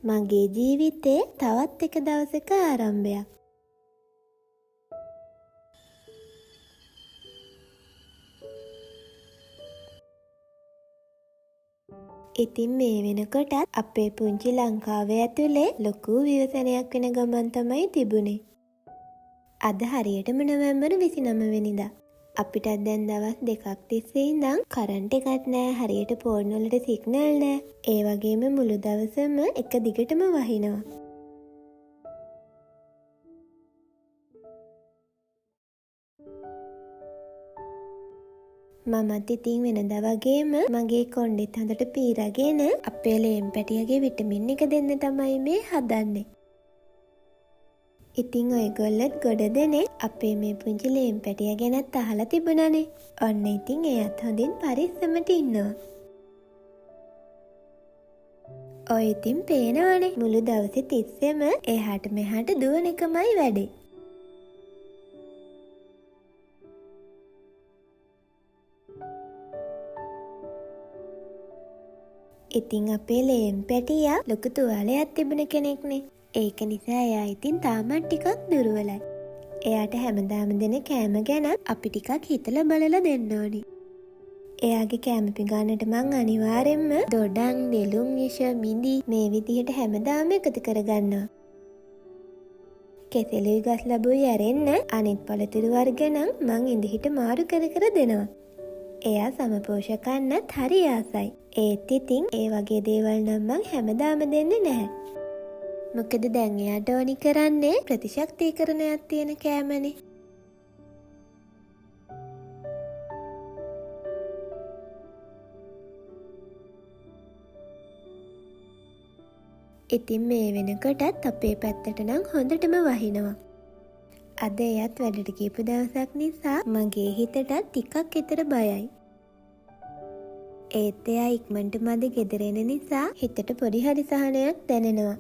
මගේ ජීවිතේ තවත් එක දවසක ආරම්භයක්. ඉතින් මේ වෙනකොටත් අපේ පුංචි ලංකාවේ ඇතුලේ ලොකු විවසනයක් වෙන ගමන් තමයි තිබුණේ. අද හරියටම නොවැම්බර් 29 වෙනිදා. අපිටත් දැන් දවස් දෙකක් තිස්සේ ඉඳන් කරන්ට් එකක් නෑ, හරියට ෆෝන් වලට සිග්නල් නෑ. ඒ වගේම මුළු දවසම එක දිගටම වහිනවා. මමත් ඉතින් වෙනදා වගේම මගේ කොණ්ඩෙත් හොඳට පීරගෙන අපේ ලේම් පැටියගේ විටමින් එක දෙන්න තමයි මේ හදන්නේ. ඉතින් ඔයගොල්ලොත් ගොඩ දෙනෙක් අපේ මේ පුංචි ලේම් පැටිය ගැනත් අහලා තිබුණානේ. ඔන්න ඉතින් එයත් හොඳින් පරිස්සමට ඉන්නවා. ඔය ඉතින් පේනවනේ මුළු දවසේ තිස්සෙම එහාට මෙහාට දුවන එකමයි වැඩේ. ඉතින් අපේ ලේම් පැටියා ලොකු තුවාලයක් තිබුණ කෙනෙක්නේ. ඒක නිසා එයා ඉතින් තාමත් ටිකක් දුර්වලයි. එයාට හැමදාම දෙන කෑම ගැන අපි ටිකක් හිතලා බලලා දෙන්න ඕනි. එයාගේ කෑම පිඟානට මං අනිවාර්යෙන්ම දොඩම්, නෙළුම් විෂ, මිදි මේ විදිහට හැමදාම එකතු කරගන්නවා. කෙසෙලුයි ගස් ලැබුයි ඇරෙන්න අනිත් පළතුරු වර්ග නම් මං ඉඳහිට මාරු කර කර දෙනවා. එයා සමපෝෂකන්නත් හරි ආසයි. ඒත් ඉතින් ඒ වගේ දේවල් නම් මං හැමදාම දෙන්නේ නැහැ. මොකද දැන් එයාට ඕනි කරන්නේ ප්‍රතිශක්තිකරණයක් තියෙන කෑමනේ. ඉතින් මේ වෙනකොටත් අපේ පැත්තට නම් හොඳටම වහිනවා. අද එයත් වැඩට ගියපු දවසක් නිසා මගේ හිතටත් ටිකක් විතර බයයි. ඒත් එයා ඉක්මනට මද ගෙදර එන නිසා හිතට පොඩි හරි සහනයක් දැනෙනවා.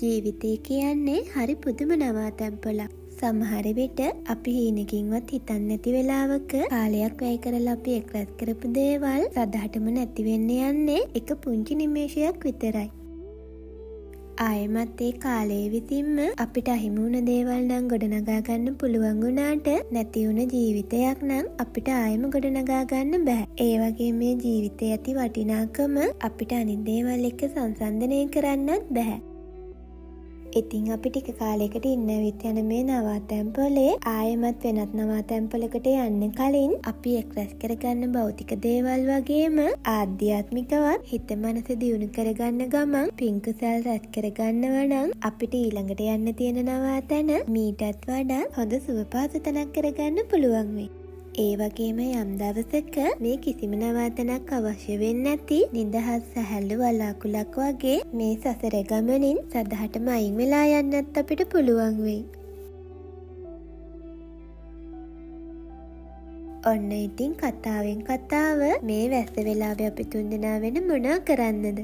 ජීවිතය කියන්නේ හරි පුදුම නවාතැන්පොලක්. සමහර විට අපි හීනකින්වත් හිතන්නේ නැති වෙලාවක කාලයක් වැය කරලා අපි එක්රැස් කරපු දේවල් සදහටම නැති වෙන්න යන්නේ එක පුංචි නිමේෂයක් විතරයි. ආයෙමත් ඒ කාලයේ විසින්ම අපිට අහිමි වුණ දේවල් නම් ගොඩනගා ගන්න පුළුවන් වුණාට නැති වුණ ජීවිතයක් නම් අපිට ආයෙම ගොඩනගා ගන්න බෑ. ඒ වගේ මේ ජීවිතයේ ඇති වටිනාකම අපිට අනිත් දේවල් එක්ක සංසන්දනය කරන්නත් බෑ. ඉතින් අපි ටික කාලයකට ඉන්න විත් යන මේ නවාතැන්පොලේ ආයෙමත් වෙනත් නවාතැන්පොලකට යන්න කලින් අපි එක්රැස් කරගන්න භෞතික දේවල් වගේම ආධ්‍යාත්මිකවත් හිත මනස දියුණු කරගන්න ගමන් පින්කුසල් රැස් කරගන්නව නම් අපිට ඊළඟට යන්න තියෙන නවාතැන මීටත් වඩා හොඳ සුවපහසු තැනක් කරගන්න පුළුවන් වෙයි. ඒ වගේම යම් දවසක මේ කිසිම නවාතැනක් අවශ්‍ය වෙන්නේ නැති නිදහස් සැහැල්ලු වලාකුළක් වගේ මේ සසර ගමනින් සදහටම අයින් වෙලා යන්නත් අපිට පුළුවන් වෙයි. ඔන්න ඉතින් කතාවෙන් කතාව මේ වැස්ස වෙලාවේ අපි තුන්දෙනා වෙන මොනා කරන්නද?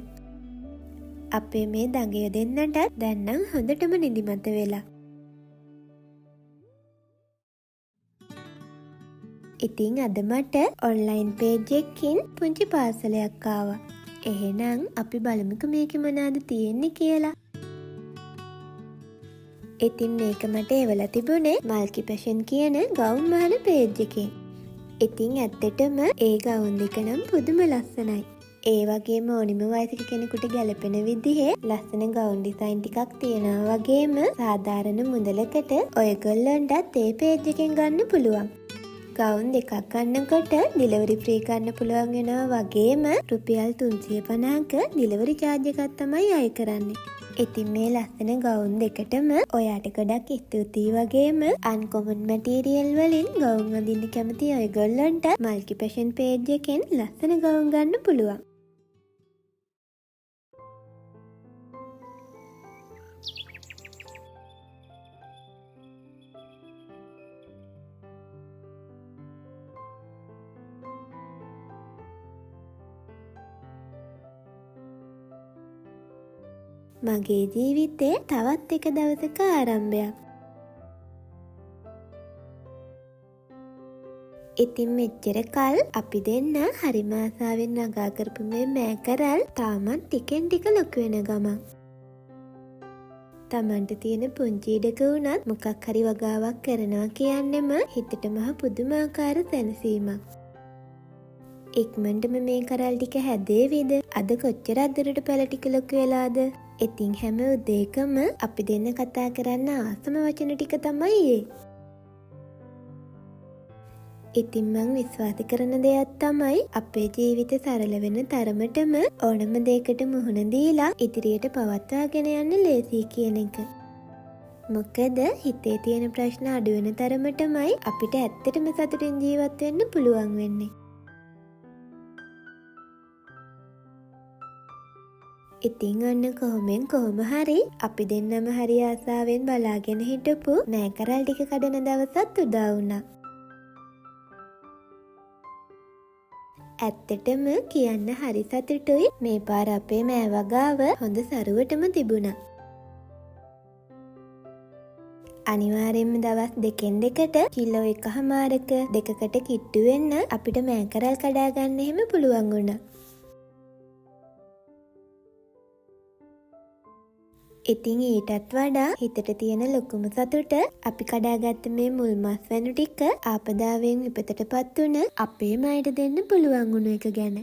අපේ මේ දඟය දෙන්නටත් දැන් නම් හොඳටම නිදිමත වෙලා. ඉතින් අද මට ඔන්ලයින් පේජ් එකකින් පුංචි පාර්සලයක් ආවා. එහෙනම් අපි බලමුකෝ මේකේ මොනවද තියෙන්නේ කියලා. ඉතින් මේක මට එවලා තිබුණේ මල්කි පැෂන් කියන ගවුම් මහන පේජ් එකකින්. ඉතින් ඇත්තටම ඒ ගවුම් දෙක නම් පුදුම ලස්සනයි. ඒ වගේම ඕනිම වයසක කෙනෙකුට ගැලපෙන විදිහේ ලස්සන ගවුම් ඩිසයින් ටිකක් තියෙනවා වගේම සාධාරණ මුදලකට ඔයගොල්ලන්ටත් ඒ පේජ් එකෙන් ගන්න පුළුවන්. ගවුම් දෙකක් ගන්නකොට ඩිලිවරි ෆ්‍රී ගන්න පුළුවන් වෙනවා වගේම රුපියල් 350ක ඩිලිවරි චාර්ජ් එකක් තමයි අය කරන්නේ. ඉතින් මේ ලස්සන ගවුම් දෙකටම ඔයාට ගොඩක් ස්තුතියි වගේම අන්කොමන් මැටීරියල් වලින් ගවුම් අඳින්න කැමති ඔයගොල්ලන්ට මල්කි පැෂන් පේජ් එකෙන් ලස්සන ගවුම් ගන්න පුළුවන්. මගේ ජීවිතේ තවත් එක දවසක ආරම්භයක්. ඉතින් මෙච්චර කල් අපි දෙන්න හරිම ආසාවෙන් නගා කරපු මේ මෑකරල් තාමත් ටිකෙන් ටික ලොකු වෙන ගමන්. තමන්ට තියෙන පුංචි ඉඩක වුණත් මොකක් හරි වගාවක් කරනවා කියන්නෙම හිතට මහ පුදුමාකාර සැනසීමක්. ඉක්මනටම මේ කරල් ටික හැදේවිද? අද කොච්චර අදරට පැල ටික ලොකු වෙලාද? ඉතින් හැම උදේකම අපි දෙන්න කතා කරන්න ආසම වචන ටික තමයි ඒ. ඉතින් මං විශ්වාස කරන දෙයක් තමයි අපේ ජීවිත සරල වෙන තරමටම ඕනම දෙයකට මුහුණ දීලා ඉදිරියට පවත්වාගෙන යන්න ලේසි කියන එක. මොකද හිතේ තියෙන ප්‍රශ්න අඩු වෙන තරමටමයි අපිට ඇත්තටම සතුටින් ජීවත් වෙන්න පුළුවන් වෙන්නේ. ඉතින් ඔන්න කොහොම හරි අපි දෙන්නම හරි ආසාවෙන් බලාගෙන හිටපු නෑකරල් ටික කඩන දවසත් උදා වුණා. ඇත්තටම කියන්න හරි සතුටුයි මේ පාර අපේ මෑවගාව හොඳ සරුවටම තිබුණා. අනිවාර්යෙන්ම දවස් දෙකෙන් දෙකට කිලෝ 1.5ක දෙකකට කිට්ටු වෙන්න අපිට මෑකරල් කඩා ගන්න එහෙම පුළුවන් වුණා. ඉතින් ඊටත් වඩා හිතට තියෙන ලොකුම සතුට අපි කඩාගත්ත මේ මුල් මස් වැනු ටික ආපදාවෙන් විපතටපත් වුණ අපේම අයට දෙන්න පුළුවන් වුණු එක ගැන.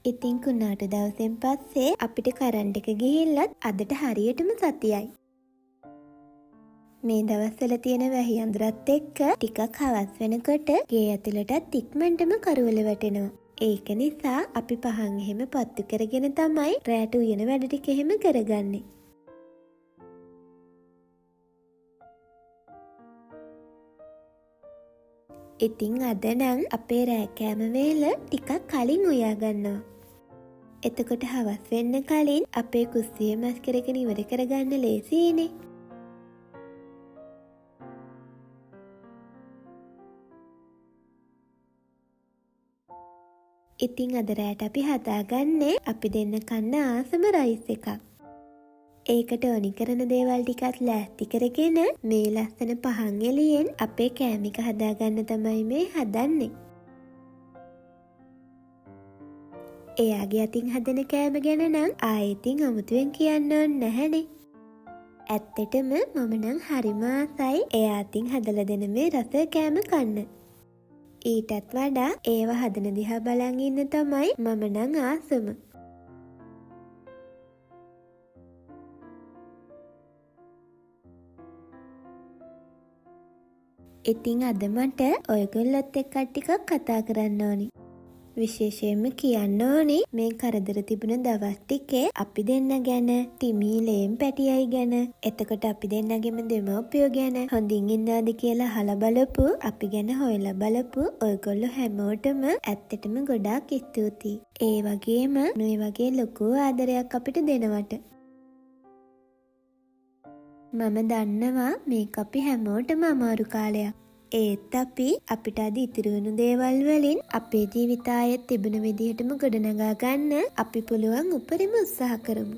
ඉතින් කුණාට දවසෙන් පස්සේ අපිට කරන්ට් එක ගිහිල්ලත් අදට හරියටම සතියයි. මේ දවස්වල තියෙන වැහි අඳුරත් එක්ක ටිකක් හවස් වෙනකොට ගේ ඇතුළටත් ඉක්මනටම කරවල වැටෙනවා. ඒක නිසා අපි පහන් එහෙම පත්තු කරගෙන තමයි රැට උයන වැඩ ටික එහෙම කරගන්නේ. ඉතින් අද නම් අපේ රෑ කෑම වේල ටිකක් කලින් උයා ගන්නවා. එතකොට හවස් වෙන්න කලින් අපේ කුස්සිය මස් කරගෙන ඉවර කරගන්න ලේසියිනේ. ඉතින් අද රෑට අපි හදාගන්නේ අපි දෙන්න කන්න ආසම රයිස් එකක්. ඒකට ඕනි කරන දේවල් ටිකත් ලෑස්ති කරගෙන මේ ලස්සන පහන් එළියෙන් අපේ කෑම එක හදාගන්න තමයි මේ හදන්නේ. එයාගේ අතින් හදන කෑම ගැන නම් ආයෙතින් අමුතුවෙන් කියන්න ඕන නැහැනේ. ඇත්තටම මම නම් හරිම ආසයි එයා අතින් හදලා දෙන මේ රස කෑම කන්න. ඊටත් වඩා ඒව හදන දිහා බලන් ඉන්න තමයි මම නම් ආසම. ඉතින් අද මට ඔයගොල්ලොත් එක්ක ටිකක් කතා කරන්න ඕනි. විශේෂයෙන්ම කියන්න ඕනි මේ කරදර තිබුණ දවස් ටිකේ අපි දෙන්න ගැන, ටිමීලේම් පැටියයි ගැන, එතකොට අපි දෙන්නගෙම දෙමව්පියෝ ගැන හොඳින් ඉන්නවද කියලා අහලා බලපු, අපි ගැන හොයලා බලපු ඔයගොල්ලෝ හැමෝටම ඇත්තටම ගොඩාක් ස්තුතියි. ඒ වගේම මේ වගේ ලොකු ආදරයක් අපිට දෙනවට. මම දන්නවා මේක අපි හැමෝටම අමාරු කාලයක්. ඒත් අපිට අද ඉතිරි වුණු දේවල් වලින් අපේ ජීවිත ආයෙත් තිබුණ විදිහටම ගොඩනගා ගන්න අපි පුළුවන් උපරිම උත්සාහ කරමු.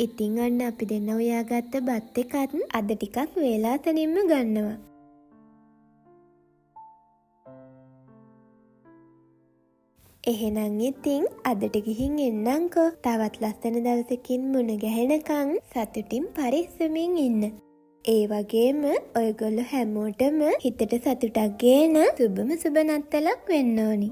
ඉතින් අන්න අපි දෙන්න උයාගත්ත බත් එකත් අද ටිකක් වේලාසනින්ම ගන්නවා. එහෙනම් ඉතින් අදට ගිහින් එන්නම්කෝ. තවත් ලස්සන දවසකින් මුණ ගැහෙනකන් සතුටින් පරිස්සමින් ඉන්න. ඒ වගේම ඔයගොල්ලෝ හැමෝටම හිතට සතුටක් ගේන සුබම සුබ නත්තලක් වෙන්න ඕනි.